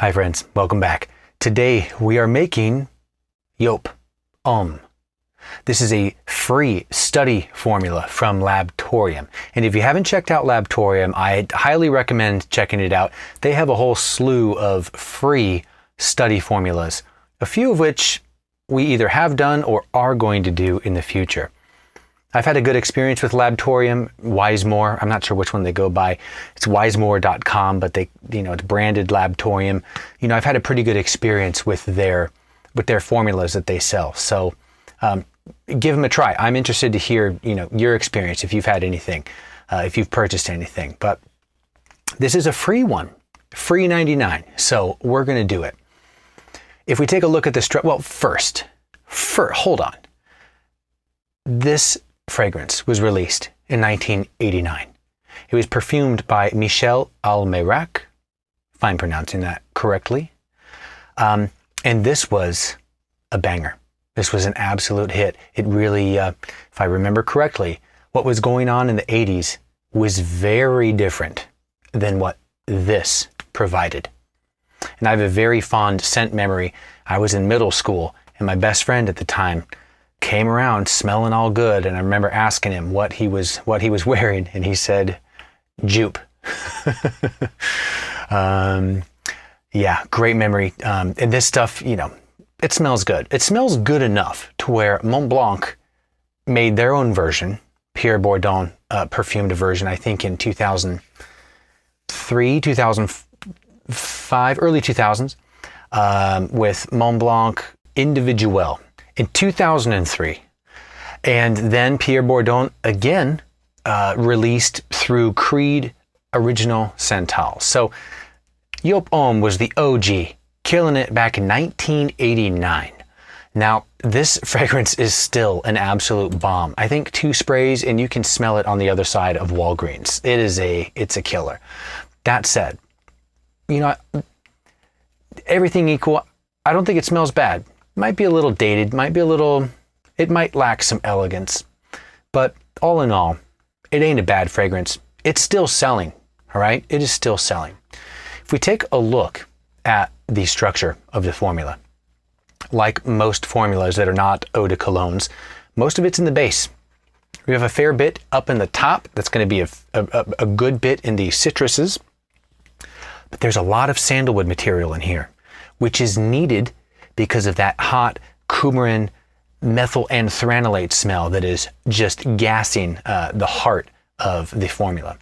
Hi friends, welcome back. Today we are making Joop, Homme. This is a free study formula from Labtorium. And if you haven't checked out Labtorium, I highly recommend checking it out. They have a whole slew of free study formulas, a few of which we either have done or are going to do in the future. I've had a good experience with Labtorium, Wisemore. I'm not sure which one they go by. It's wisemore.com, but it's branded Labtorium. I've had a pretty good experience with their formulas that they sell. So give them a try. I'm interested to hear, your experience if you've had anything, if you've purchased anything. But this is a free one, free 99. So we're going to do it. If we take a look at the first, hold on. This fragrance was released in 1989. It was perfumed by Benzyl Acetate, if I'm pronouncing that correctly. And this was a banger. This was an absolute hit. It really, if I remember correctly, what was going on in the 80s was very different than what this provided. And I have a very fond scent memory. I was in middle school and my best friend at the time came around smelling all good, and I remember asking him what he was wearing, and he said, Joop. Yeah, great memory. And this stuff, it smells good. It smells good enough to where Montblanc made their own version, Pierre Bourdon perfumed a version, I think in 2003, 2005, early 2000s, with Montblanc Individuel. In 2003, and then Pierre Bourdon again released through Creed Original Santal. So Joop Homme was the OG, killing it back in 1989. Now this fragrance is still an absolute bomb. I think 2 sprays and you can smell it on the other side of Walgreens. It's a killer. That said, everything equal, I don't think it smells bad. Might be a little dated, it might lack some elegance, but all in all, it ain't a bad fragrance. It's still selling, all right? It is still selling. If we take a look at the structure of the formula, like most formulas that are not eau de colognes, most of it's in the base. We have a fair bit up in the top. That's going to be a good bit in the citruses, but there's a lot of sandalwood material in here, which is needed because of that hot coumarin methyl anthranilate smell that is just gassing the heart of the formula.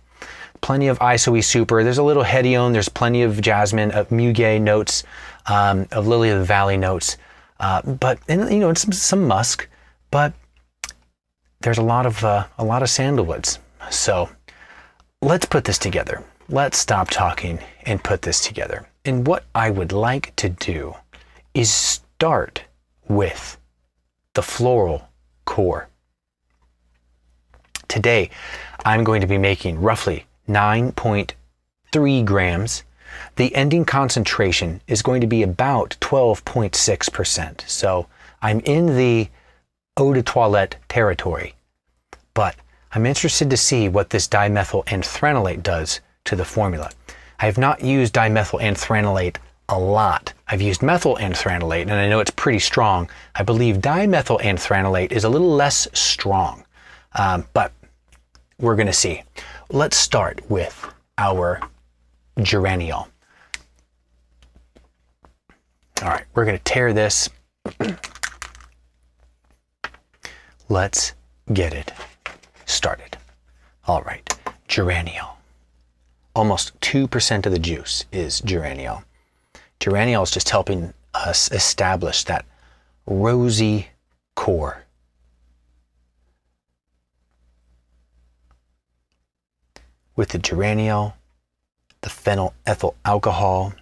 Plenty of isoe super. There's a little hedione. There's plenty of jasmine, of muguet notes, of lily of the valley notes, but some musk. But there's a lot of sandalwoods. So let's put this together. Let's stop talking and put this together. And what I would like to do is start with the floral core. Today, I'm going to be making roughly 9.3 grams. The ending concentration is going to be about 12.6%. So I'm in the eau de toilette territory, but I'm interested to see what this dimethyl anthranilate does to the formula. I have not used dimethyl anthranilate a lot. I've used methyl anthranilate, and I know it's pretty strong. I believe dimethyl anthranilate is a little less strong, but we're going to see. Let's start with our geraniol. All right, we're going to tear this. Let's get it started. All right, geraniol. Almost 2% of the juice is geraniol. Geraniol is just helping us establish that rosy core. With the geraniol, the phenyl ethyl alcohol,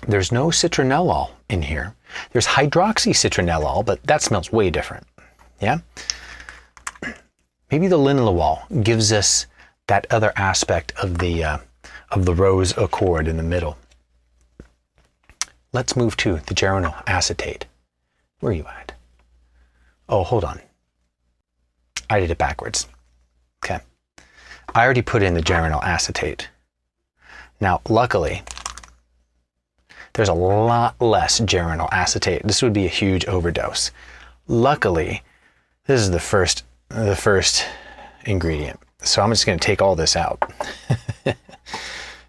there's no citronellol in here. There's hydroxycitronellol, but that smells way different. Yeah? Maybe the linalool gives us that other aspect of the rose accord in the middle. Let's move to the geranyl acetate. Where are you at? Oh, hold on. I did it backwards. Okay. I already put in the geranyl acetate. Now, luckily, there's a lot less geranyl acetate. This would be a huge overdose. Luckily, this is the first ingredient. So I'm just going to take all this out.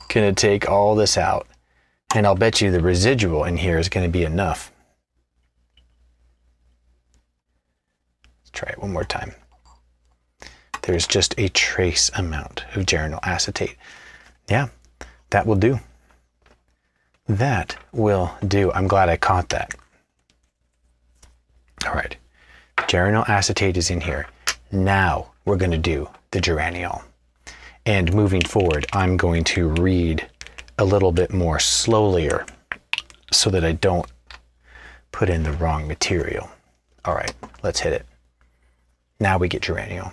Going to take all this out. And I'll bet you the residual in here is going to be enough. Let's try it one more time. There's just a trace amount of geranyl acetate. Yeah, that will do. That will do. I'm glad I caught that. All right, geranyl acetate is in here. Now we're going to do the geraniol. And moving forward, I'm going to read a little bit more slowly so that I don't put in the wrong material. All right, let's hit it. Now we get geraniol.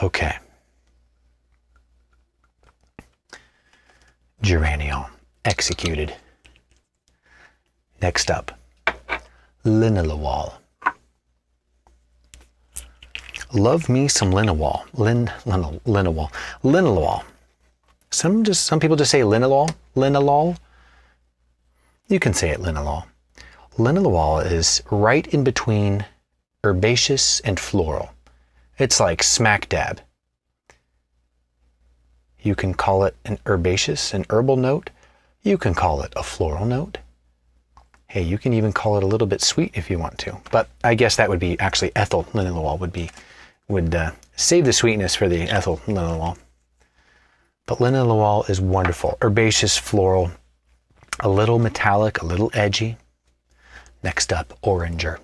Okay. Geraniol executed. Next up, linalool. Love me some linalool. Linalool. Some people just say linalool. Linalool. You can say it linalool. Linalool is right in between herbaceous and floral. It's like smack dab. You can call it an herbaceous, an herbal note. You can call it a floral note. Hey, you can even call it a little bit sweet if you want to. But I guess that would be actually ethyl linalool would save the sweetness for the ethyl linalool. But linalool is wonderful. Herbaceous, floral, a little metallic, a little edgy. Next up, oranger.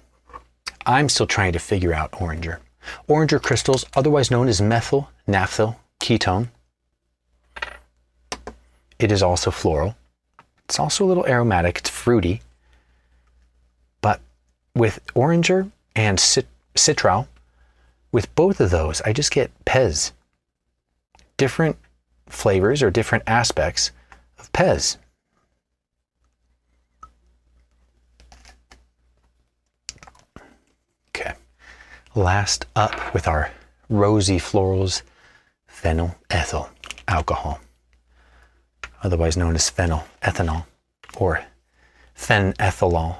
I'm still trying to figure out oranger. Oranger crystals, otherwise known as methyl naphthyl ketone. It is also floral. It's also a little aromatic. It's fruity. But with oranger and citral, with both of those, I just get pez. Different flavors or different aspects of pez. Okay. Last up with our rosy florals, phenylethyl alcohol, otherwise known as phenylethanol or phenethylol.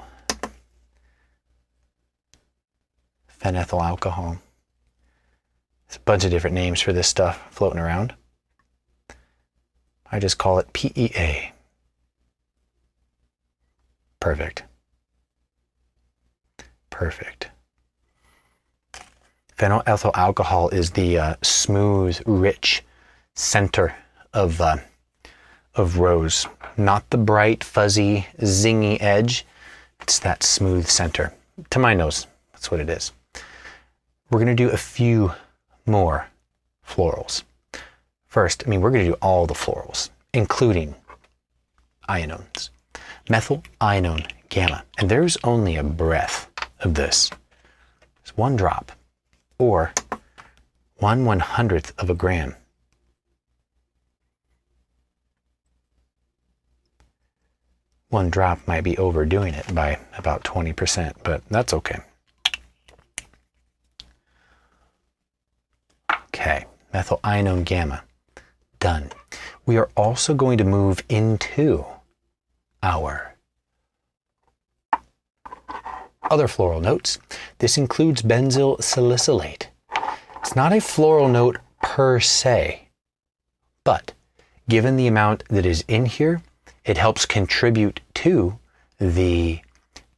Phenethyl alcohol. There's a bunch of different names for this stuff floating around. I just call it PEA. Perfect. Perfect. Phenylethyl alcohol is the smooth, rich center of rose. Not the bright, fuzzy, zingy edge. It's that smooth center. To my nose, that's what it is. We're going to do a few more florals. First, we're going to do all the florals, including ionones. Methyl ionone gamma. And there's only a breath of this. It's 1 drop, or 1/100th of a gram. One drop might be overdoing it by about 20%, but that's okay. Okay, methyl ionone gamma, done. We are also going to move into our other floral notes. This includes benzyl salicylate. It's not a floral note per se, but given the amount that is in here, it helps contribute to the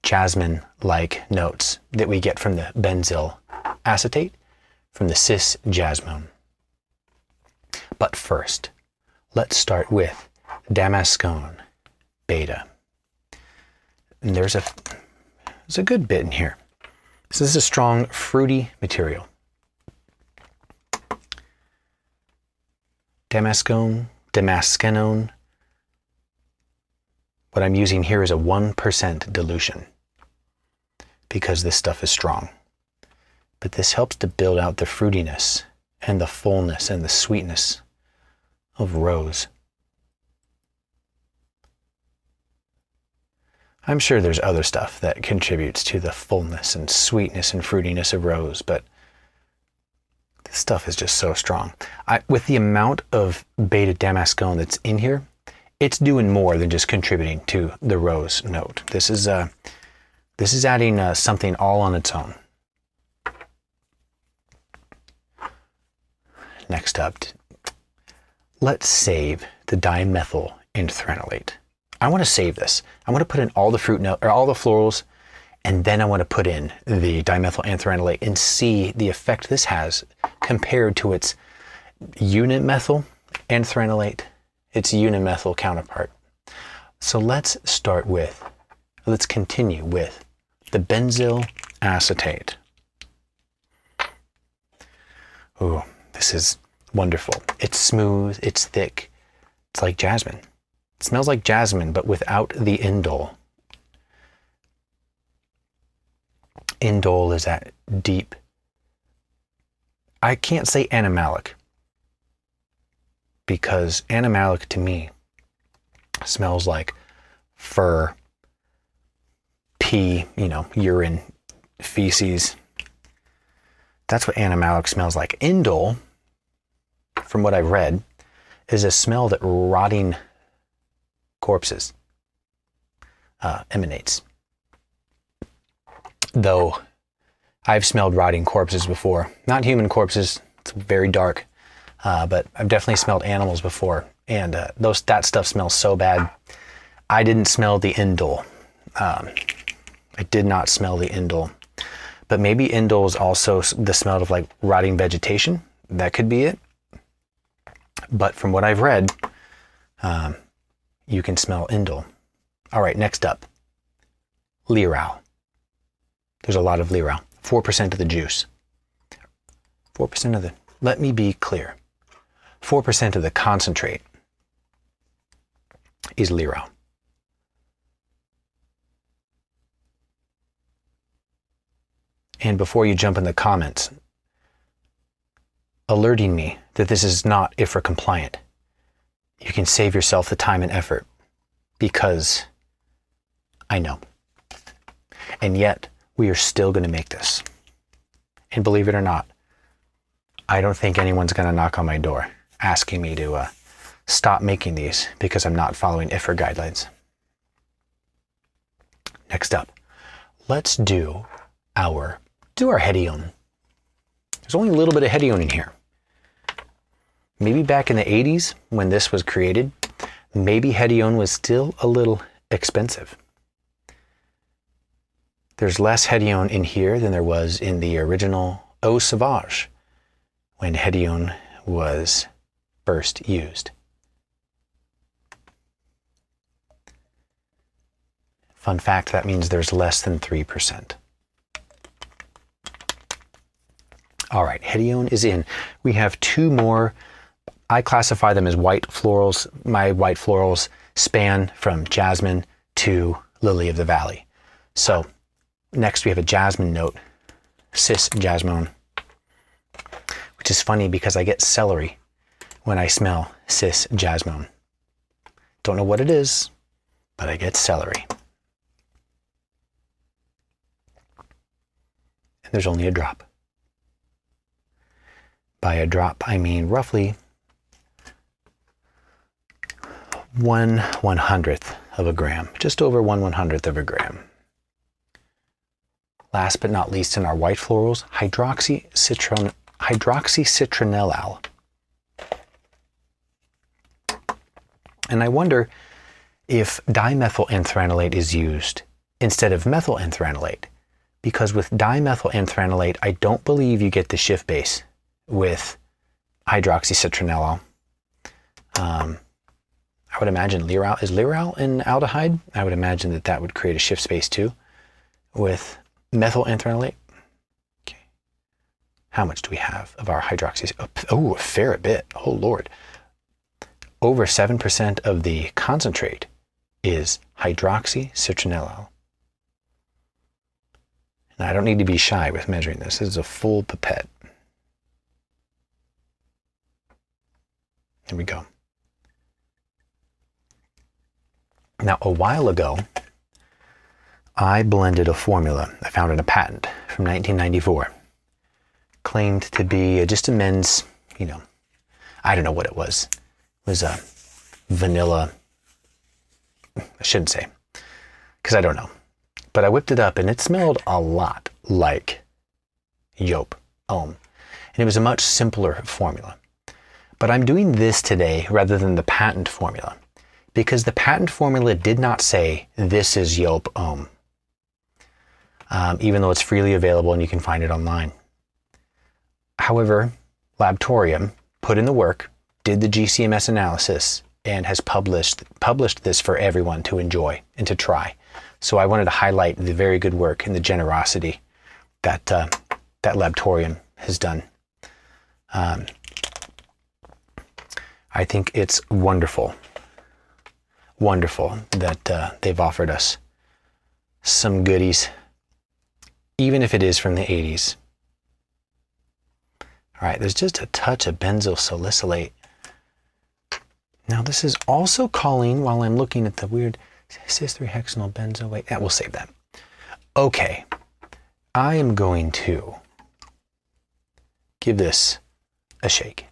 jasmine-like notes that we get from the benzyl acetate, from the cis jasmone. But first, let's start with Damascone beta. And there's a good bit in here. This is a strong, fruity material. Damascenone. What I'm using here is a 1% dilution because this stuff is strong. But this helps to build out the fruitiness and the fullness and the sweetness of rose. I'm sure there's other stuff that contributes to the fullness and sweetness and fruitiness of rose, but this stuff is just so strong. With the amount of beta damascene that's in here, it's doing more than just contributing to the rose note. This is adding something all on its own. Next up, let's save the dimethyl anthranilate. I want to save this. I want to put in all the fruit note or all the florals, and then I want to put in the dimethyl anthranilate and see the effect this has compared to its unimethyl anthranilate, its unimethyl counterpart. So let's continue with the benzyl acetate. Ooh, this is wonderful. It's smooth, it's thick, it's like jasmine. It smells like jasmine, but without the indole. Indole is that deep, I can't say animalic, because animalic to me smells like fur, pee, urine, feces. That's what animalic smells like. Indole, from what I've read, is a smell that rotting corpses emanates. Though I've smelled rotting corpses before. Not human corpses, it's very dark, but I've definitely smelled animals before, and that stuff smells so bad. I didn't smell the indole. I did not smell the indole. But maybe indole is also the smell of like rotting vegetation. That could be it. But from what I've read, you can smell indole. All right, next up, Lirau. There's a lot of Lirau. 4% of the juice. 4% of the, let me be clear, 4% of the concentrate is Lirau. And before you jump in the comments, alerting me that this is not IFRA compliant, you can save yourself the time and effort, because I know. And yet, we are still going to make this. And believe it or not, I don't think anyone's going to knock on my door asking me to stop making these because I'm not following IFRA guidelines. Next up, let's do our hedione. There's only a little bit of hedione in here. Maybe back in the 80s when this was created, maybe hedione was still a little expensive. There's less hedione in here than there was in the original Eau Sauvage when hedione was first used. Fun fact, that means there's less than 3%. All right, hedione is in. We have two more. I classify them as white florals. My white florals span from jasmine to lily of the valley. So next we have a jasmine note, cis jasmine, which is funny because I get celery when I smell cis jasmine. Don't know what it is, but I get celery. And there's only a drop. By a drop, I mean roughly 1/100th of a gram, just over 1/100th of a gram. Last but not least in our white florals, hydroxycitronellal. And I wonder if dimethyl anthranilate is used instead of methyl anthranilate, because with dimethyl anthranilate, I don't believe you get the Schiff base with hydroxycitronellal. I would imagine Lirau, is Lirau an aldehyde? I would imagine that would create a Schiff space too with methyl anthranilate. Okay. How much do we have of our hydroxy? Oh, a fair bit. Oh, Lord. Over 7% of the concentrate is hydroxycitronellal. And I don't need to be shy with measuring this. This is a full pipette. Here we go. Now, a while ago, I blended a formula I found in a patent from 1994. Claimed to be just a men's, I don't know what it was. It was a vanilla, I shouldn't say, because I don't know. But I whipped it up and it smelled a lot like Joop, Homme. And it was a much simpler formula. But I'm doing this today rather than the patent formula, because the patent formula did not say this is Joop Homme, even though it's freely available and you can find it online. However, Labtorium put in the work, did the GCMS analysis, and has published this for everyone to enjoy and to try. So I wanted to highlight the very good work and the generosity that that Labtorium has done. I think it's wonderful that they've offered us some goodies, even if it is from the 80s. All right, there's just a touch of benzyl salicylate. Now this is also choline while I'm looking at the weird cis-3-hexanyl benzo. Wait, we'll save that. Okay, I am going to give this a shake.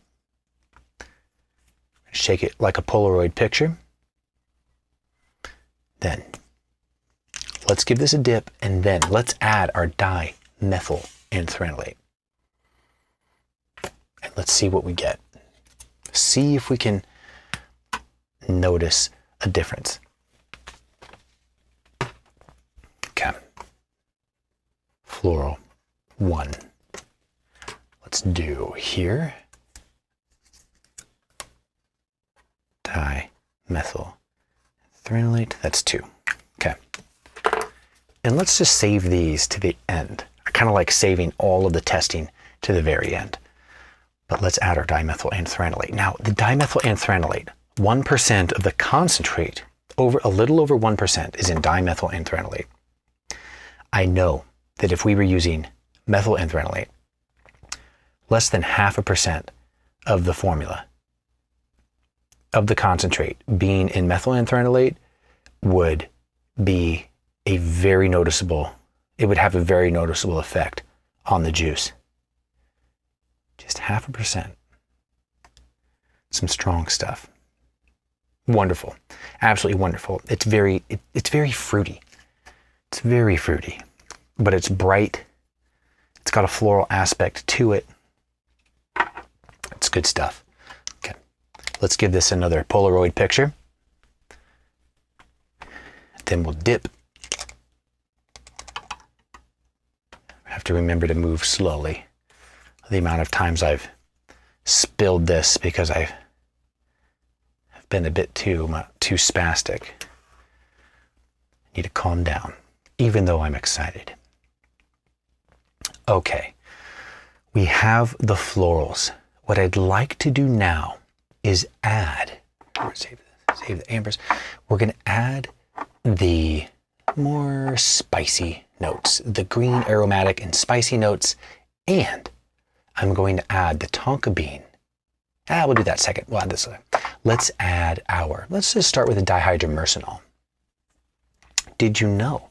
Shake it like a Polaroid picture. Then let's give this a dip, and then let's add our dimethyl anthranilate. And let's see what we get. See if we can notice a difference. Okay. Floral 1. Let's do here. Dimethyl anthranilate, that's 2. Okay. And let's just save these to the end. I kind of like saving all of the testing to the very end. But let's add our dimethyl anthranilate. Now, the dimethyl anthranilate, 1% of the concentrate, a little over 1% is in dimethyl anthranilate. I know that if we were using methyl anthranilate, less than 0.5% of the formula of the concentrate being in methyl anthranilate would be a very noticeable, it would have a very noticeable effect on the juice. Just 0.5%. Some strong stuff. Wonderful. Absolutely wonderful. It's very fruity. It's very fruity, but it's bright. It's got a floral aspect to it. It's good stuff. Okay. Let's give this another Polaroid picture. Then we'll dip. I have to remember to move slowly. The amount of times I've spilled this because I've been a bit too spastic. I need to calm down, even though I'm excited. Okay, we have the florals. What I'd like to do now is add, save the ambers. We're going to add the more spicy notes, the green aromatic and spicy notes, and I'm going to add the tonka bean. We'll do that second. We'll add this. Let's just start with the dihydromercenol. Did you know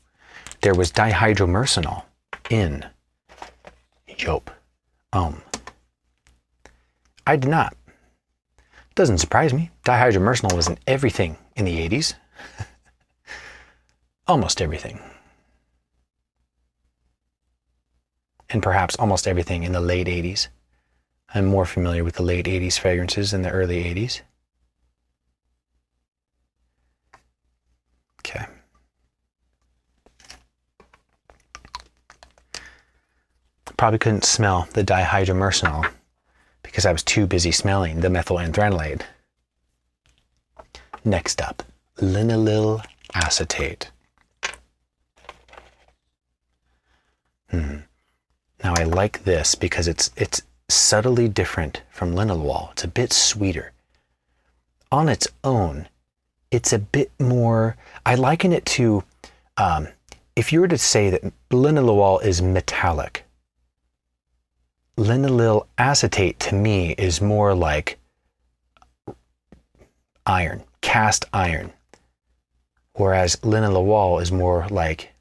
there was dihydromercenol in Joop Homme? I did not. Doesn't surprise me. Dihydromercenol was in everything in the 80s. Almost everything. And perhaps almost everything in the late 80s. I'm more familiar with the late 80s fragrances than the early 80s. Okay. Probably couldn't smell the dihydromercenol because I was too busy smelling the methyl anthranilate. Next up, Benzyl Acetate. Now I like this because it's subtly different from linalool. It's a bit sweeter. On its own, it's a bit more, I liken it to, if you were to say that linalool is metallic, Benzyl Acetate to me is more like iron, cast iron, whereas linalool is more like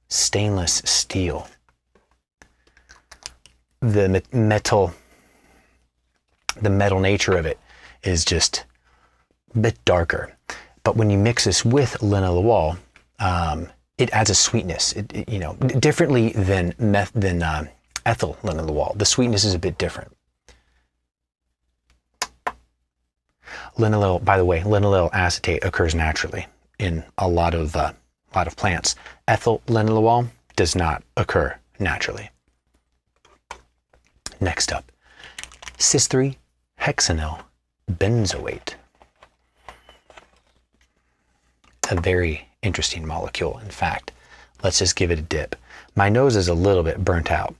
stainless steel. The metal nature of it is just a bit darker. But when you mix this with Linalool wall, it adds a sweetness. You know, differently than ethyl Linalool wall. The sweetness is a bit different. Linalool, by the way, Benzyl Acetate occurs naturally in a lot of plants. Ethyl Linalool wall does not occur naturally. Next up, cis-3-hexanyl benzoate. A very interesting molecule, in fact. Let's just give it a dip. My nose is a little bit burnt out.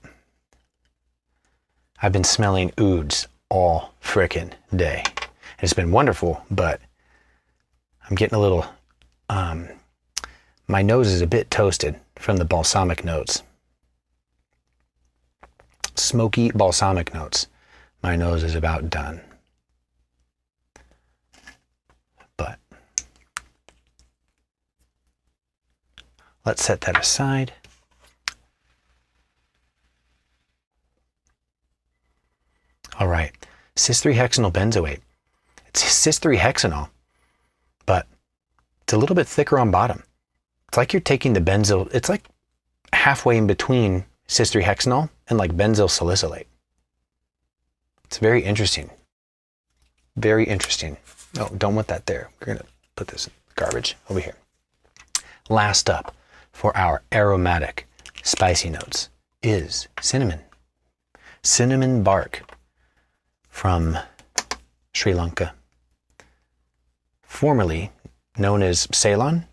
I've been smelling ouds all frickin' day. It's been wonderful, but I'm getting a little, my nose is a bit toasted from the balsamic notes. Smoky balsamic notes. My nose is about done. But let's set that aside. All right, cis-3-hexanyl benzoate. It's cis-3-hexanol, but it's a little bit thicker on bottom. It's like you're taking the benzyl, it's like halfway in between cis-3-hexanol and like benzyl salicylate. It's very interesting. Very interesting. Oh, don't want that there. We're going to put this in garbage over here. Last up for our aromatic spicy notes is cinnamon. Cinnamon bark from Sri Lanka, formerly known as Ceylon,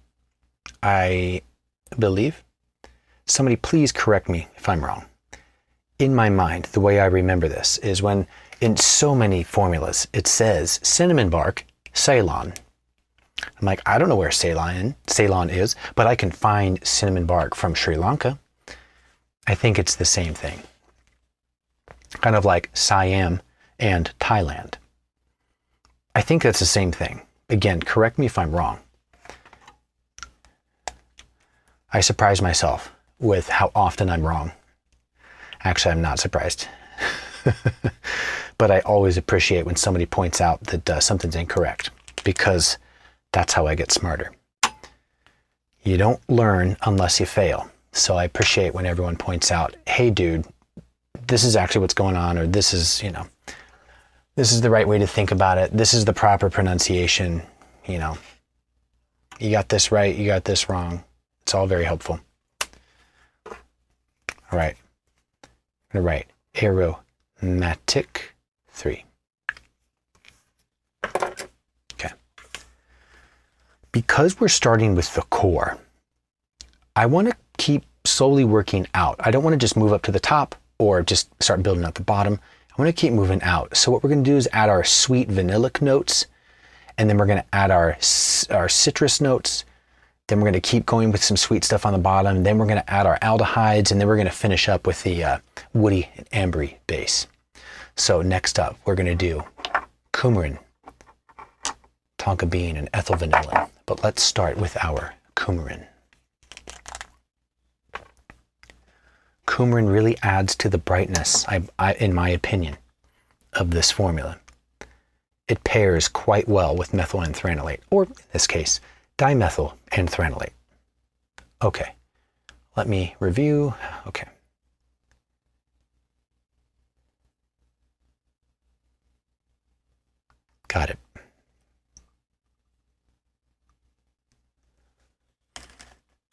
I believe. Somebody please correct me if I'm wrong. In my mind, the way I remember this is when in so many formulas it says cinnamon bark, Ceylon. I'm like, I don't know where Ceylon is, but I can find cinnamon bark from Sri Lanka. I think it's the same thing. Kind of like Siam and Thailand. I think that's the same thing. Again, correct me if I'm wrong. I surprise myself with how often I'm wrong. Actually, I'm not surprised. But I always appreciate when somebody points out that something's incorrect, because that's how I get smarter. You don't learn unless you fail. So I appreciate when everyone points out, hey dude, this is actually what's going on, or this is, you know, this is the right way to think about it. This is the proper pronunciation. You know, you got this right, you got this wrong. It's all very helpful. All right. I'm going to write aromatic 3. Okay. Because we're starting with the core, I want to keep slowly working out. I don't want to just move up to the top or just start building up the bottom. I want to keep moving out. So what we're going to do is add our sweet vanillic notes, and then we're going to add our citrus notes. Then we're going to keep going with some sweet stuff on the bottom. Then we're going to add our aldehydes, and then we're going to finish up with the woody and ambery base. So next up, we're going to do coumarin, tonka bean, and ethyl vanillin. But let's start with our coumarin. Coumarin really adds to the brightness, in my opinion, of this formula. It pairs quite well with methyl anthranilate, or in this case, dimethyl anthranilate. Okay, let me review. Okay. Got it.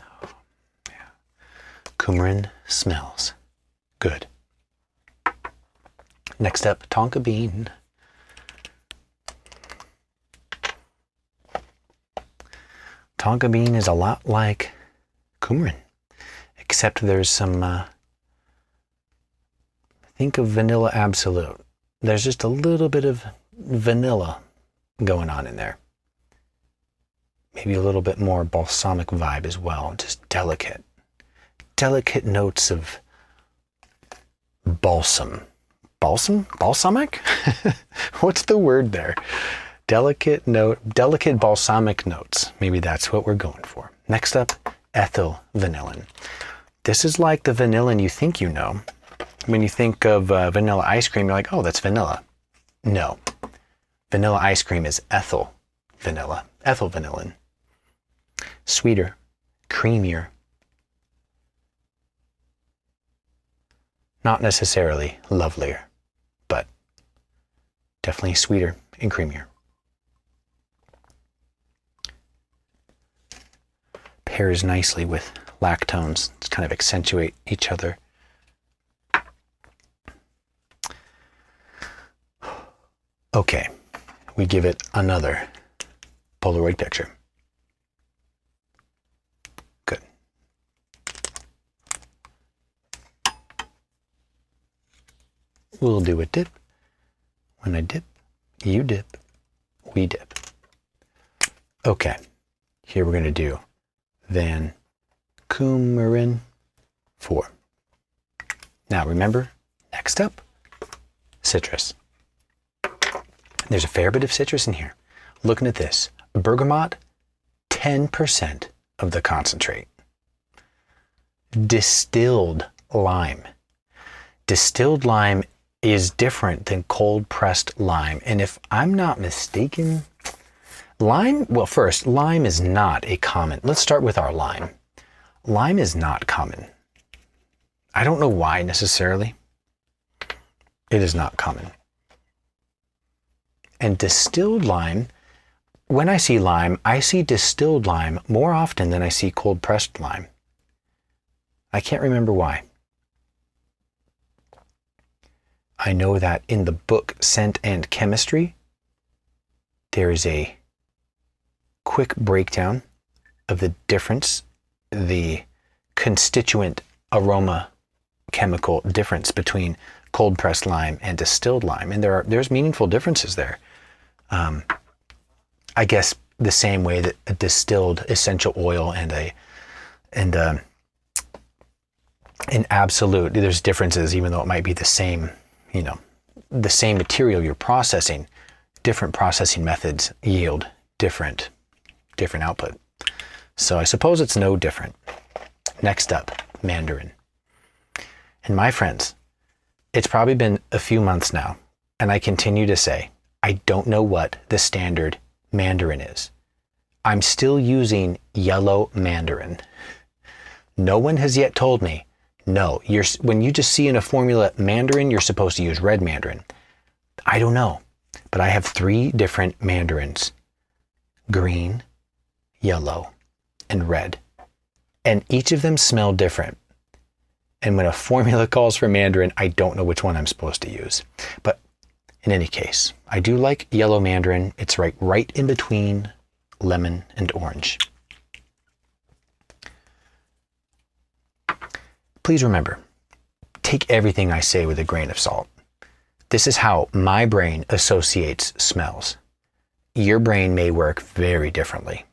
Oh, yeah. Coumarin smells good. Next up, tonka bean. Tonka bean is a lot like coumarin, except there's some, think of vanilla absolute. There's just a little bit of vanilla going on in there. Maybe a little bit more balsamic vibe as well, just delicate. Delicate notes of balsam. Balsam? Balsamic? What's the word there? Delicate balsamic notes. Maybe that's what we're going for. Next up, ethyl vanillin. This is like the vanillin you think you know. When you think of vanilla ice cream, you're like, oh, that's vanilla. No. Vanilla ice cream is ethyl vanillin. Sweeter, creamier. Not necessarily lovelier, but definitely sweeter and creamier. Pairs nicely with lactones to kind of accentuate each other. Okay, we give it another Polaroid picture. Good. We'll do a dip. When I dip, you dip, we dip. Okay, here we're going to do Van Coumarin 4. Now remember, next up, citrus. There's a fair bit of citrus in here. Looking at this, bergamot, 10% of the concentrate. Distilled lime. Distilled lime is different than cold pressed lime. And if I'm not mistaken, lime, well, first, lime is not a common. Let's start with our lime. Lime is not common. I don't know why necessarily. It is not common. And distilled lime, when I see lime, I see distilled lime more often than I see cold pressed lime. I can't remember why. I know that in the book Scent and Chemistry, there is a quick breakdown of the difference, the constituent aroma chemical difference between cold pressed lime and distilled lime, and there's meaningful differences there. I guess the same way that a distilled essential oil and an absolute, there's differences, even though it might be the same, the same material you're processing. Different processing methods yield different output. So I suppose it's no different. Next up, mandarin. And my friends, it's probably been a few months now, and I continue to say, I don't know what the standard mandarin is. I'm still using yellow mandarin. No one has yet told me, no, when you just see in a formula mandarin, you're supposed to use red mandarin. I don't know, but I have 3 different mandarins: green, yellow, and red. And each of them smell different. And when a formula calls for mandarin, I don't know which one I'm supposed to use. But in any case, I do like yellow mandarin. It's right in between lemon and orange. Please remember, take everything I say with a grain of salt. This is how my brain associates smells. Your brain may work very differently.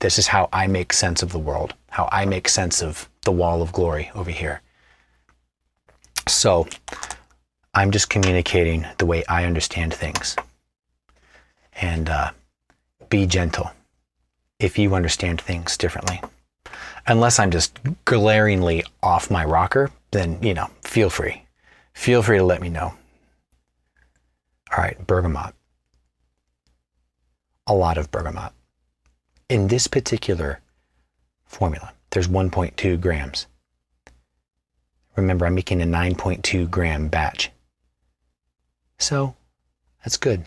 This is how I make sense of the world, how I make sense of the wall of glory over here. So I'm just communicating the way I understand things. And be gentle if you understand things differently. Unless I'm just glaringly off my rocker, then, feel free. Feel free to let me know. All right, bergamot. A lot of bergamot. In this particular formula, there's 1.2 grams. Remember, I'm making a 9.2 gram batch. So, that's good.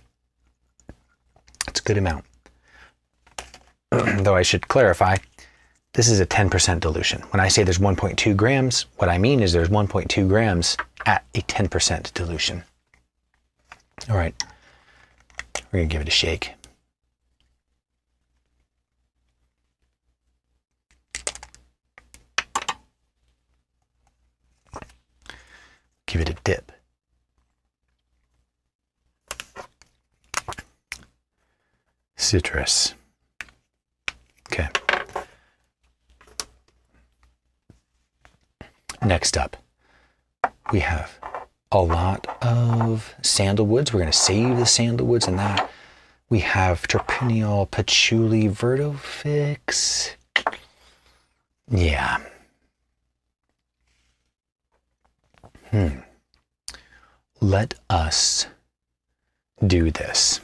That's a good amount. Though I should clarify, this is a 10% dilution. When I say there's 1.2 grams, what I mean is there's 1.2 grams at a 10% dilution. All right, we're going to give it a shake. Give it a dip. Citrus. Okay. Next up, we have a lot of sandalwoods. We're going to save the sandalwoods in that. We have terpineol, patchouli, vertofix. Yeah. Let us do this.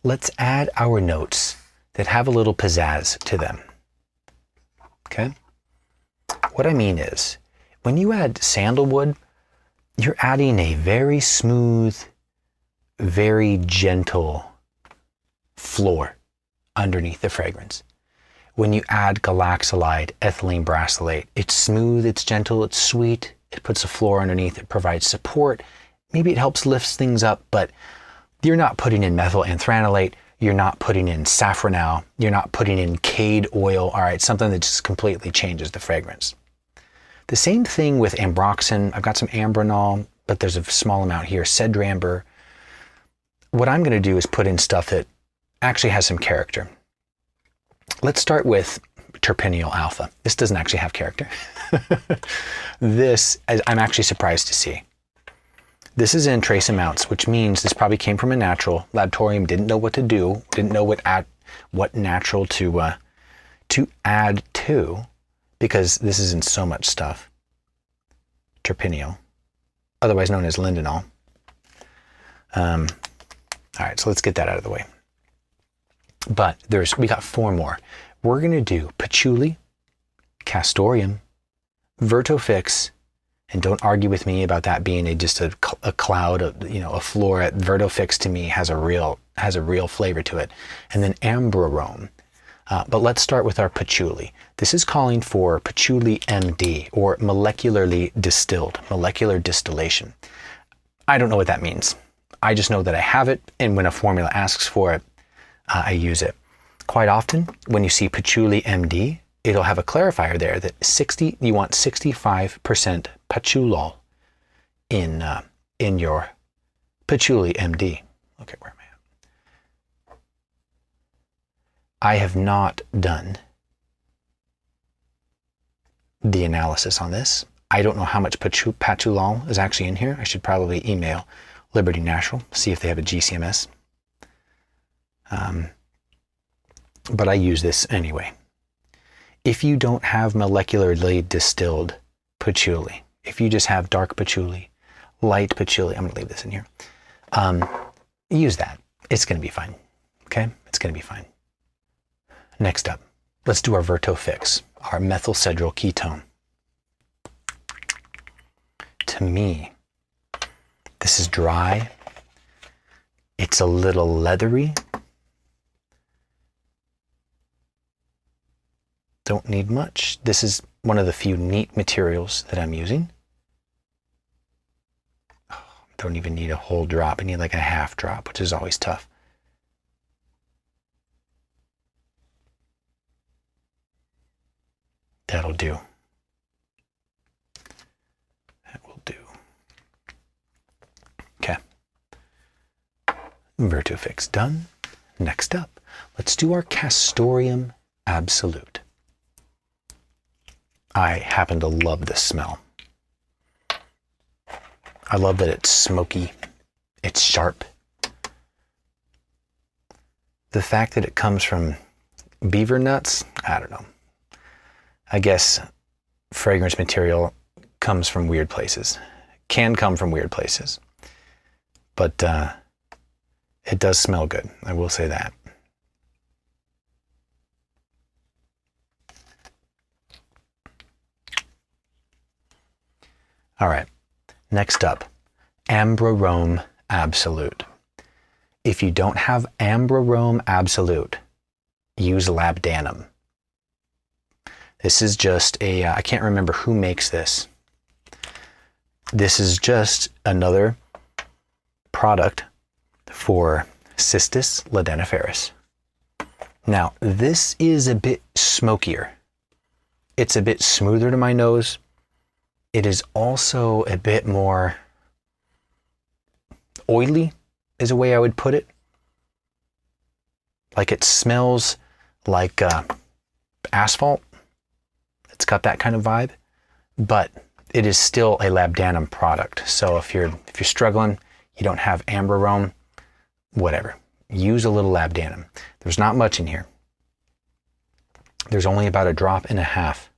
Let's add our notes that have a little pizzazz to them. Okay? What I mean is, when you add sandalwood, you're adding a very smooth, very gentle floor underneath the fragrance. When you add galaxolide, ethylene brassylate, it's smooth, it's gentle, it's sweet, it puts a floor underneath, it provides support. Maybe it helps lift things up, but you're not putting in methyl anthranilate, you're not putting in safranal, you're not putting in cade oil, all right, something that just completely changes the fragrance. The same thing with ambroxan. I've got some ambronol, but there's a small amount here, cedramber. What I'm going to do is put in stuff that actually has some character. Let's start with terpineol alpha. This doesn't actually have character. This, I'm actually surprised to see. This is in trace amounts, which means this probably came from a natural. Labtorium didn't know what to do, didn't know what natural to add to, because this is in so much stuff. Terpineol, otherwise known as lindenol. All right, so let's get that out of the way. But we got 4 more. We're going to do patchouli, castoreum, vertofix, and don't argue with me about that being just a cloud of, a floor. Vertofix to me has a real flavor to it. And then ambrarome. But let's start with our patchouli. This is calling for patchouli MD, or molecularly distilled, molecular distillation. I don't know what that means. I just know that I have it, and when a formula asks for it, I use it. Quite often, when you see patchouli MD, it'll have a clarifier there that you want 65% patchoulol in your patchouli MD. Okay, where am I at? I have not done the analysis on this. I don't know how much patchoulol is actually in here. I should probably email Liberty Natural, see if they have a GCMS. But I use this anyway. If you don't have molecularly distilled patchouli, if you just have dark patchouli, light patchouli, I'm going to leave this in here, use that. It's going to be fine. Okay? It's going to be fine. Next up, let's do our vertofix, our methylcedryl ketone. To me, this is dry. It's a little leathery. Don't need much. This is one of the few neat materials that I'm using. Don't even need a whole drop. I need like a half drop, which is always tough. That'll do. That will do. Okay. Vertofix done. Next up, let's do our castoreum absolute. I happen to love this smell. I love that it's smoky, it's sharp. The fact that it comes from beaver nuts, I don't know. I guess fragrance material comes from weird places, can come from weird places, but it does smell good, I will say that. All right, next up, ambrarome absolute. If you don't have ambrarome absolute, use labdanum. This is just I can't remember who makes this. This is just another product for Cistus ladeniferus. Now, this is a bit smokier. It's a bit smoother to my nose. It is also a bit more oily, is a way I would put it. Like it smells like asphalt. It's got that kind of vibe, but it is still a labdanum product. So if you're struggling, you don't have ambrarome, whatever, use a little labdanum. There's not much in here. There's only about a drop and a half.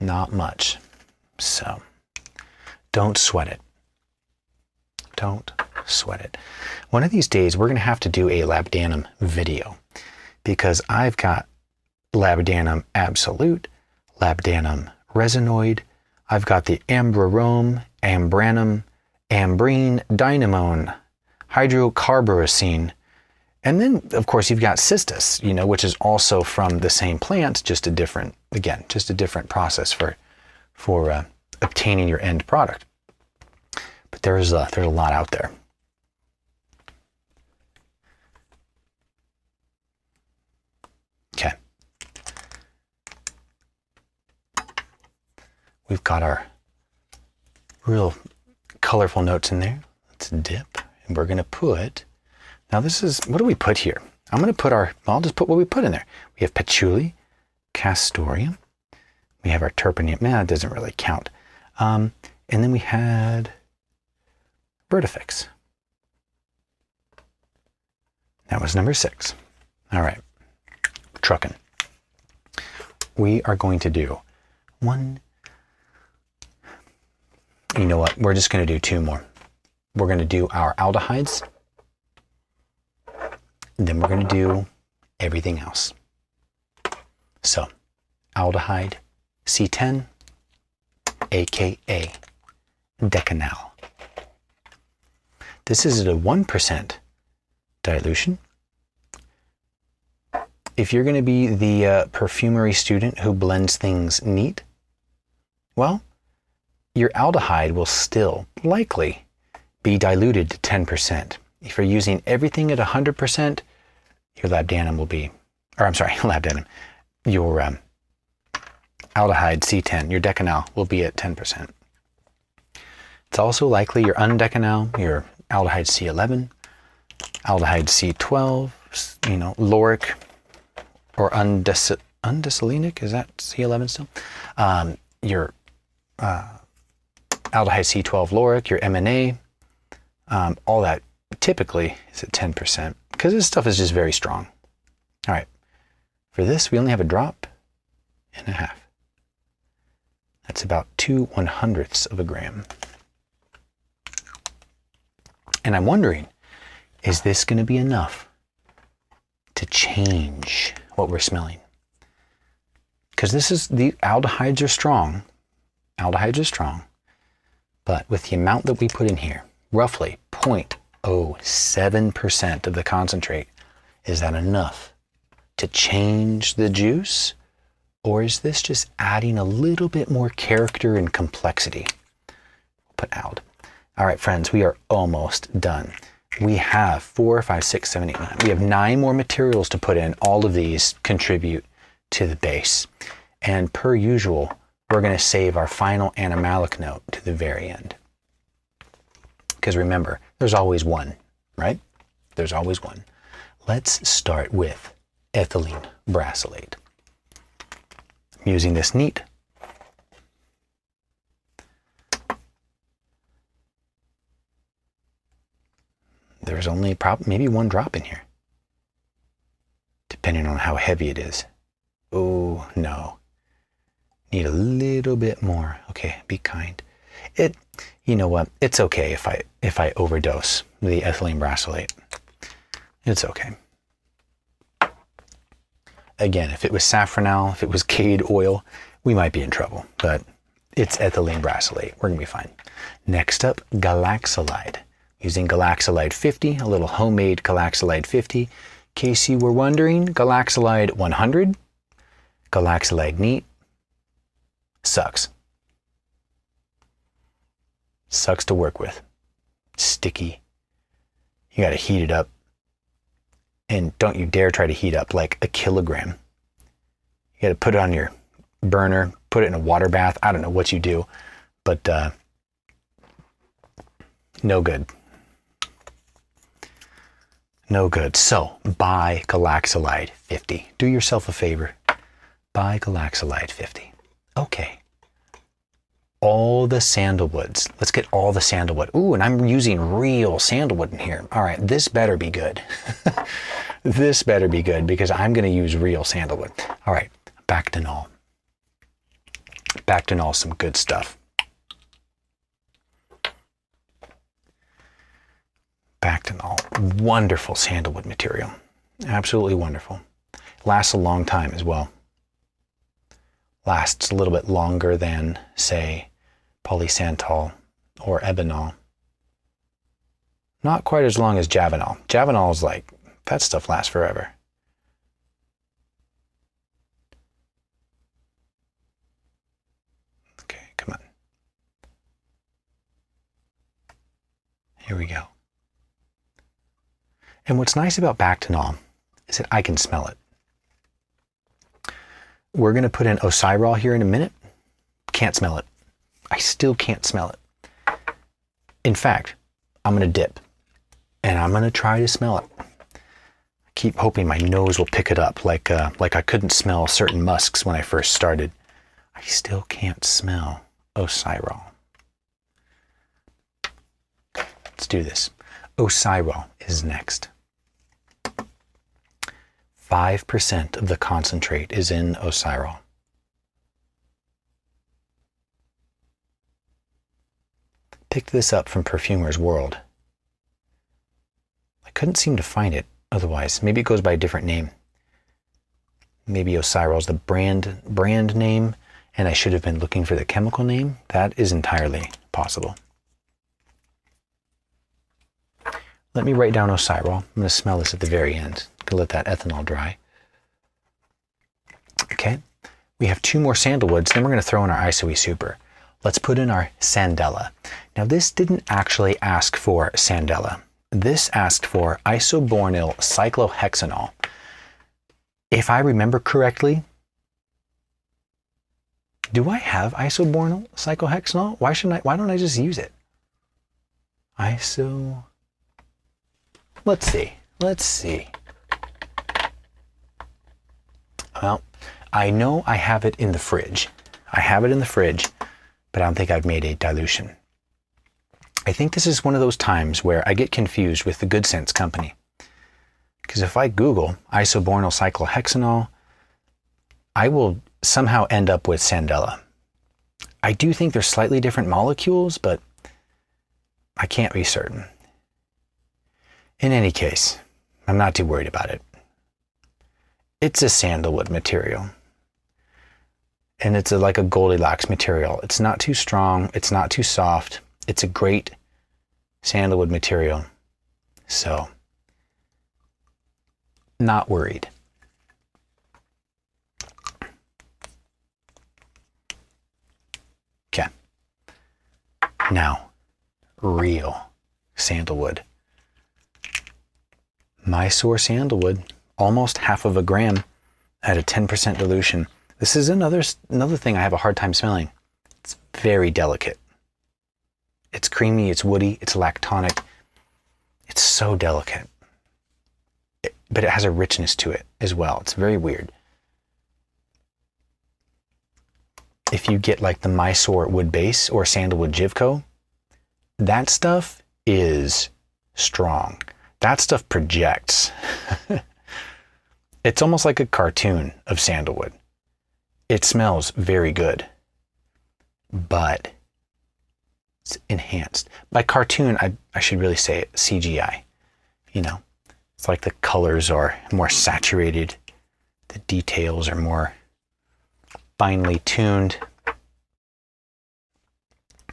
Not much. So don't sweat it. Don't sweat it. One of these days, we're going to have to do a Labdanum video because I've got Labdanum Absolute, Labdanum Resinoid. I've got the Ambrarome, Ambranum, Ambrine, Dynamone, Hydrocarboracine. And then, of course, you've got Cistus, which is also from the same plant, just a different process for obtaining your end product. But there's a lot out there. Okay. We've got our real colorful notes in there. Let's dip, and we're going to put, now this is, what do we put here? I'm going to put I'll just put what we put in there. We have patchouli, castoreum. We have our terpenium. It doesn't really count. And then we had vertifix. That was number 6. All right, trucking. We are going to do one. You know what? We're just going to do 2 more. We're going to do our aldehydes. And then we're going to do everything else. So, aldehyde C10, aka decanal. This is at a 1% dilution. If you're going to be the perfumery student who blends things neat, well, your aldehyde will still likely be diluted to 10%. If you're using everything at 100%, your labdanum will be, labdanum, your aldehyde C10, your decanal will be at 10%. It's also likely your undecanal, your aldehyde C11, aldehyde C12, lauric or undecilenic, is that C11 still? Your aldehyde C12 lauric, your MNA, all that typically is at 10% because this stuff is just very strong. All right, for this we only have a drop and a half. That's about 2/100ths of a gram. And I'm wondering, is this going to be enough to change what we're smelling? Because the aldehydes are strong. Aldehydes are strong. But with the amount that we put in here, roughly 0.07% of the concentrate, is that enough to change the juice? Or is this just adding a little bit more character and complexity? Put ald. All right, friends, we are almost done. We have 4, 5, 6, 7, 8, 9. We have 9 more materials to put in. All of these contribute to the base. And per usual, we're going to save our final animalic note to the very end. Because remember, there's always one, right? There's always one. Let's start with ethylene brassylate. I'm using this neat. There's only maybe 1 drop in here, depending on how heavy it is. Oh, no. Need a little bit more. Okay, be kind. You know what? It's okay if I overdose the ethylene brassylate. It's okay. Again, if it was safranal, if it was cade oil, we might be in trouble, but it's ethylene brassylate. We're going to be fine. Next up, galaxolide. Using galaxolide 50, a little homemade galaxolide 50. In case you were wondering, galaxolide 100, galaxolide neat, sucks. Sucks to work with. Sticky. You got to heat it up. And don't you dare try to heat up like a kilogram. You got to put it on your burner, put it in a water bath. I don't know what you do, but no good. No good. So buy galaxolide 50. Do yourself a favor. Buy galaxolide 50. Okay. All the sandalwoods. Let's get all the sandalwood. Ooh, and I'm using real sandalwood in here. All right, this better be good. This better be good because I'm going to use real sandalwood. All right, back to null. Bactinol, some good stuff. Bactinol, wonderful sandalwood material. Absolutely wonderful. Lasts a long time as well. Lasts a little bit longer than, say, polysantol or ebonol. Not quite as long as Javanol. Javanol is like, that stuff lasts forever. Okay, come on. Here we go. And what's nice about Bactinol is that I can smell it. We're going to put in Ocyrol here in a minute. Can't smell it. I still can't smell it. In fact, I'm going to dip and I'm going to try to smell it. I keep hoping my nose will pick it up like I couldn't smell certain musks when I first started. I still can't smell Ocyrol. Let's do this. Ocyrol is next. 5% of the concentrate is in Ocyrol. Picked this up from Perfumer's World. I couldn't seem to find it otherwise. Maybe it goes by a different name. Maybe Ocyrol is the brand name, and I should have been looking for the chemical name. That is entirely possible. Let me write down Ocyrol. I'm going to smell this at the very end. Gonna let that ethanol dry. Okay, we have 2 more sandalwoods, then we're going to throw in our ISOE Super. Let's put in our Sandella. Now this didn't actually ask for Sandella. This asked for isobornyl cyclohexanol. If I remember correctly, do I have isobornyl cyclohexanol? Why don't I just use it? Let's see. Well, I know I have it in the fridge. But I don't think I've made a dilution. I think this is one of those times where I get confused with the Good Sense company. Because if I Google isobornyl cyclohexanol, I will somehow end up with Sandella. I do think they're slightly different molecules, but I can't be certain. In any case, I'm not too worried about it. It's a sandalwood material. And it's like a Goldilocks material. It's not too strong. It's not too soft. It's a great sandalwood material. So, not worried. Okay. Now, real sandalwood. Mysore sandalwood, almost half of a gram at a 10% dilution. This is another thing I have a hard time smelling. It's very delicate. It's creamy, it's woody, it's lactonic. It's so delicate. But it has a richness to it as well. It's very weird. If you get like the Mysore wood base or sandalwood Jivco, that stuff is strong. That stuff projects. It's almost like a cartoon of sandalwood. It smells very good, but it's enhanced. By cartoon, I should really say it, CGI. You know, it's like the colors are more saturated. The details are more finely tuned.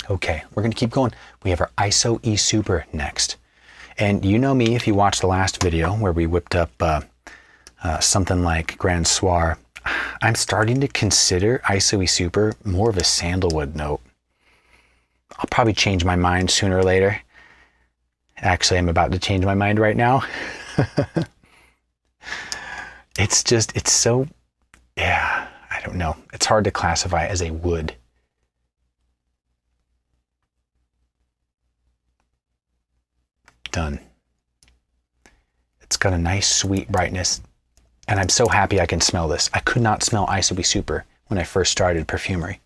Okay, we're going to keep going. We have our ISOE Super next. And you know me, if you watched the last video where we whipped up something like Grand Soir, I'm starting to consider ISOE Super more of a sandalwood note. I'll probably change my mind sooner or later. Actually, I'm about to change my mind right now. It's so, yeah, I don't know. It's hard to classify as a wood. Done. It's got a nice sweet brightness, and I'm so happy I can smell this. I could not smell ISOE Super when I first started perfumery.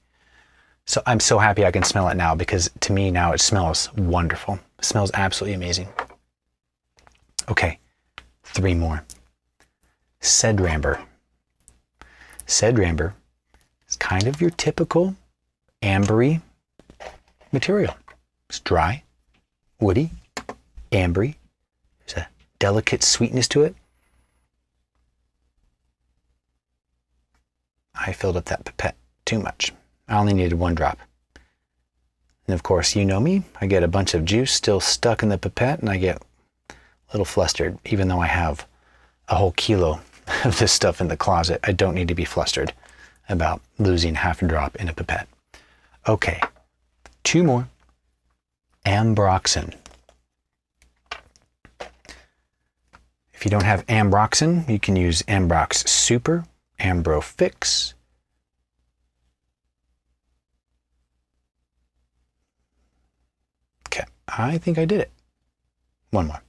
So I'm so happy I can smell it now, because to me now it smells wonderful. It smells absolutely amazing. Okay, 3 more. Cedramber. Cedramber is kind of your typical ambery material. It's dry, woody, ambery. There's a delicate sweetness to it. I filled up that pipette too much. I only needed 1 drop. And of course, you know me, I get a bunch of juice still stuck in the pipette and I get a little flustered, even though I have a whole kilo of this stuff in the closet. I don't need to be flustered about losing half a drop in a pipette. Okay, 2 more. Ambroxan. If you don't have ambroxan, you can use Ambrox Super, Ambro Fix. Okay, I think I did it. 1 more.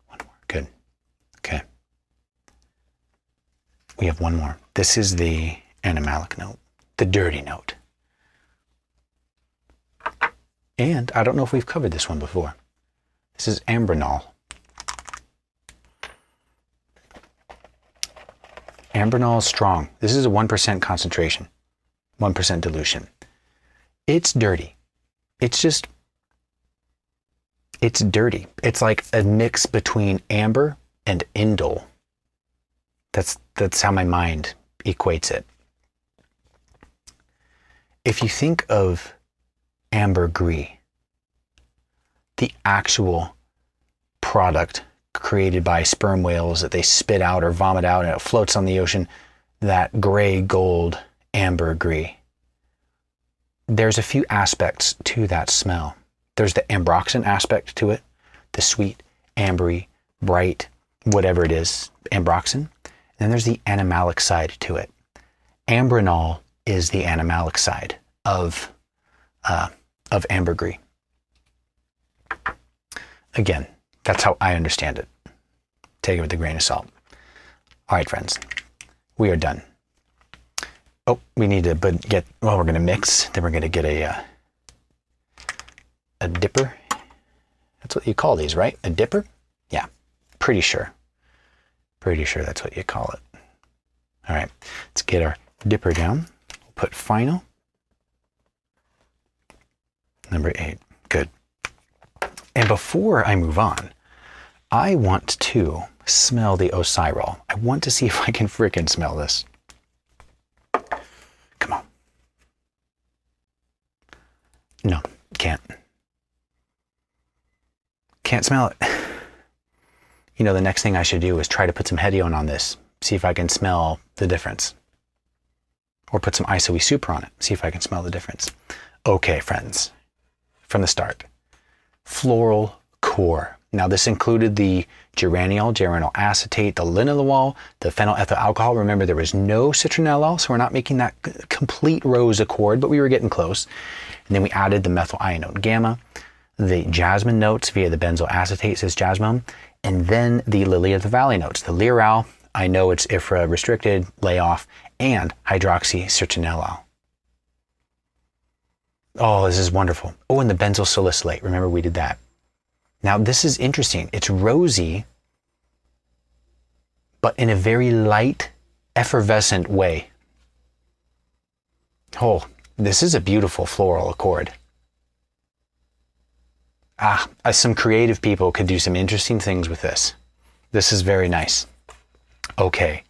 1 more, good. Okay. We have 1 more. This is the animalic note, the dirty note. And I don't know if we've covered this one before. This is ambronol. Ambronol is strong. This is a 1% concentration, 1% dilution. It's dirty. It's dirty. It's like a mix between amber and indole. That's how my mind equates it. If you think of ambergris, the actual product created by sperm whales that they spit out or vomit out and it floats on the ocean, that gray gold ambergris. There's a few aspects to that smell. There's the ambroxan aspect to it, the sweet, ambery, bright, whatever it is, ambroxan. Then there's the animalic side to it. Ambronol is the animalic side of ambergris. Again, that's how I understand it. Take it with a grain of salt. All right, friends, we are done. Oh, we need to we're going to mix. Then we're going to get a dipper. That's what you call these, right? A dipper? Yeah, pretty sure. Pretty sure that's what you call it. All right, let's get our dipper down. We'll put final. Number 8. Good. And before I move on, I want to smell the Ocyrol. I want to see if I can frickin' smell this. Come on. No, can't. Can't smell it. You know, the next thing I should do is try to put some Hedione on this, see if I can smell the difference. Or put some Isoe Super on it, see if I can smell the difference. Okay, friends, from the start. Floral core. Now this included the geraniol acetate, the linalool, the phenylethyl alcohol. Remember, there was no citronellol, so we're not making that complete rose accord, but we were getting close. And then we added the methyl ionone gamma, the jasmine notes via the benzyl acetate, says jasmine, and then the lily of the valley notes, the Leral, I know it's IFRA restricted, layoff, and hydroxy citronellol. Oh, this is wonderful. Oh, and the benzyl salicylate. Remember, we did that. Now, this is interesting. It's rosy, but in a very light, effervescent way. Oh, this is a beautiful floral accord. Some creative people could do some interesting things with this. This is very nice. Okay,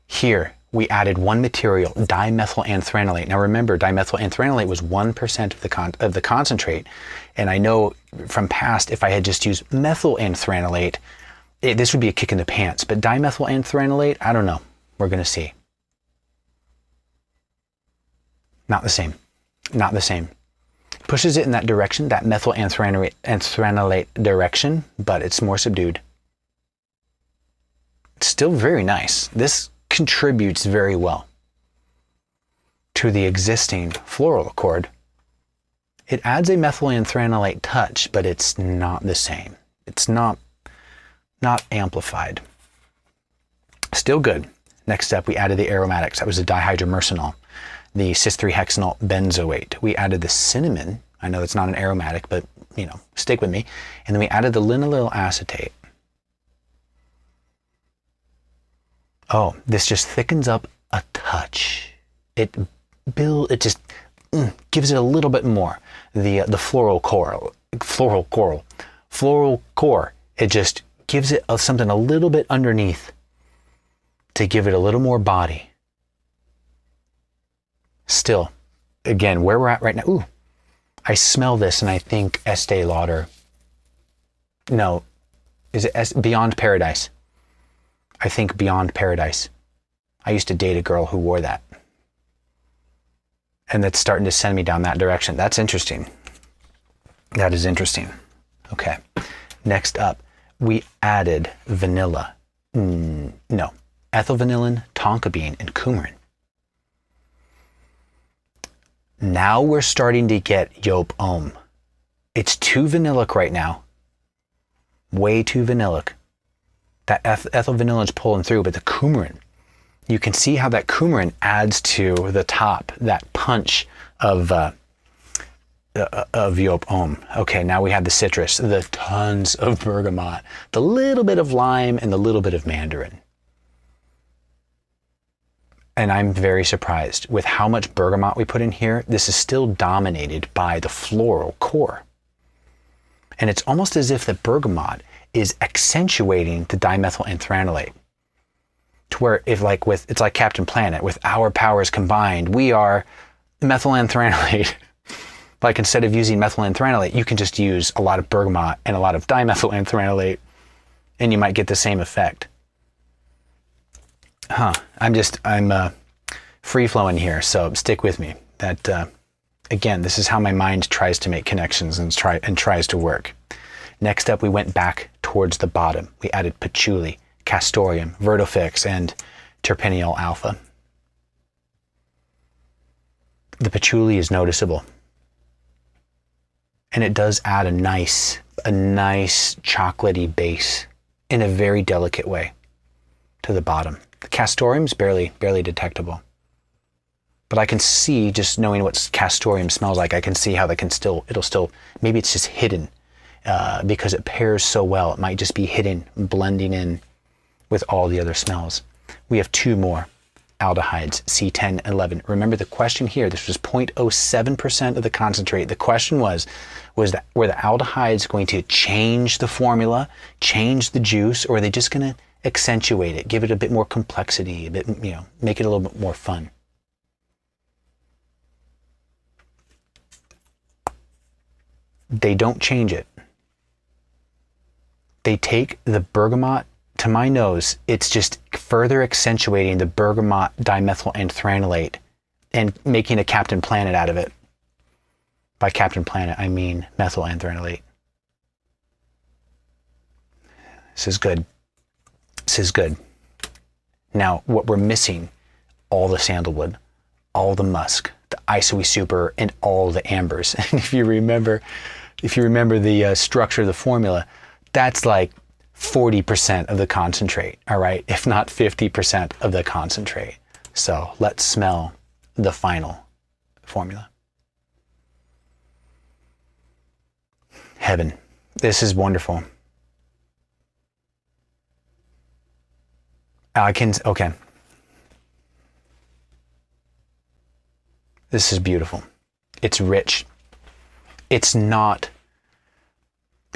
here we added 1 material, dimethylanthranilate. Now remember, dimethylanthranilate was 1% of the concentrate. And I know from past, if I had just used methylanthranilate, this would be a kick in the pants. But dimethylanthranilate, I don't know. We're going to see. Not the same. Not the same. Pushes it in that direction, that methylanthranilate direction, but it's more subdued. It's still very nice. This contributes very well to the existing floral accord. It adds a methylanthranilate touch, but it's not the same. It's not amplified. Still good. Next step, we added the aromatics. That was the dihydromercenol, the cis-3-hexanyl benzoate. We added the cinnamon. I know it's not an aromatic, but you know, stick with me. And then we added the linalool acetate. Oh, this just thickens up a touch. It gives it a little bit more. The floral core. It just gives it something a little bit underneath to give it a little more body. Still, again, where we're at right now. Ooh, I smell this and I think Estee Lauder. No, is it Beyond Paradise? I think Beyond Paradise. I used to date a girl who wore that. And that's starting to send me down that direction. That's interesting. That is interesting. Okay. Next up, we added vanilla. No. Ethyl vanillin, tonka bean, and coumarin. Now we're starting to get Joop Homme. It's too vanillic right now. Way too vanillic. That ethyl vanillin's pulling through, but the coumarin, you can see how that coumarin adds to the top, that punch of Joop Homme. Okay, now we have the citrus, the tons of bergamot, the little bit of lime, and the little bit of mandarin. And I'm very surprised with how much bergamot we put in here. This is still dominated by the floral core. And it's almost as if the bergamot is accentuating the dimethylantranilate. To where it's like Captain Planet, with our powers combined, we are methylantranilate. Like instead of using methylantranilate, you can just use a lot of bergamot and a lot of dimethylantranilate, and you might get the same effect. I'm free flowing here, so stick with me. That again, this is how my mind tries to make connections and tries to work. Next up, we went back towards the bottom. We added patchouli, castoreum, vertofix, and terpineol alpha. The patchouli is noticeable, and it does add a nice chocolatey base in a very delicate way to the bottom. The castoreum is barely detectable, but I can see, just knowing what castoreum smells like, I can see how it'll still, maybe it's just hidden because it pairs so well. It might just be hidden, blending in with all the other smells. We have two more aldehydes, C10 and 11. Remember the question here, this was 0.07% of the concentrate. The question were the aldehydes going to change the formula, change the juice, or are they just going to accentuate it, give it a bit more complexity, a bit, make it a little bit more fun? They don't change it. They take the bergamot, to my nose, it's just further accentuating the bergamot dimethylantranilate and making a Captain Planet out of it. By Captain Planet, I mean methylantranilate. This is good. This is good. Now, what we're missing, all the sandalwood, all the musk, the isoe super, and all the ambers. And if you remember the structure of the formula, that's like 40% of the concentrate, all right? If not 50% of the concentrate. So let's smell the final formula. Heaven. This is wonderful. Okay. This is beautiful. It's rich. It's not,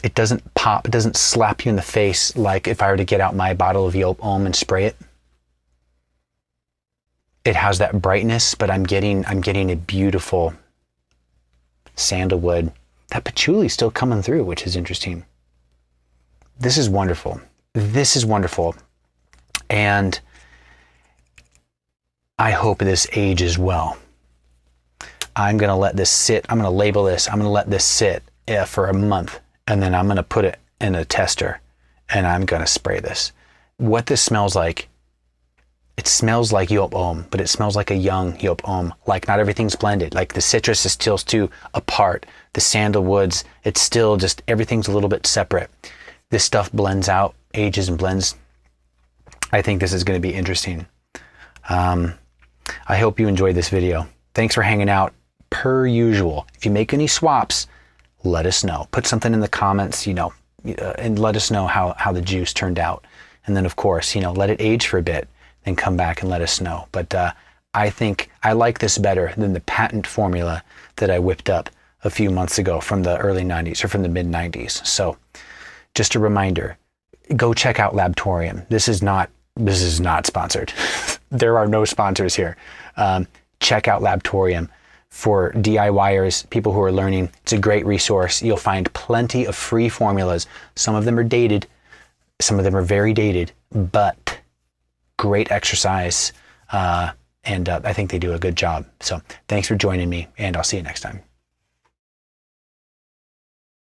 it doesn't pop, it doesn't slap you in the face like if I were to get out my bottle of Joop Homme and spray it. It has that brightness, but I'm getting a beautiful sandalwood. That patchouli is still coming through, which is interesting. This is wonderful. This is wonderful. And I hope this ages well. I'm going to let this sit. I'm going to label this. I'm going to let this sit for a month, and then I'm going to put it in a tester, and I'm going to spray this. What this smells like, it smells like Joop Homme, but it smells like a young Joop Homme. Like not everything's blended. Like the citrus is still too apart. The sandalwoods, it's still just, everything's a little bit separate. This stuff blends out, ages and blends. I think this is going to be interesting. I hope you enjoyed this video. Thanks for hanging out. Per usual, if you make any swaps, let us know. Put something in the comments, and let us know how the juice turned out. And then, of course, let it age for a bit, then come back and let us know. But I think I like this better than the patent formula that I whipped up a few months ago from the early 90s or from the mid 90s. So just a reminder, go check out Labtorium. This is not sponsored. There are no sponsors here. Check out Labtorium for DIYers, people who are learning. It's a great resource. You'll find plenty of free formulas. Some of them are dated. Some of them are very dated, but great exercise. And I think they do a good job. So thanks for joining me, and I'll see you next time.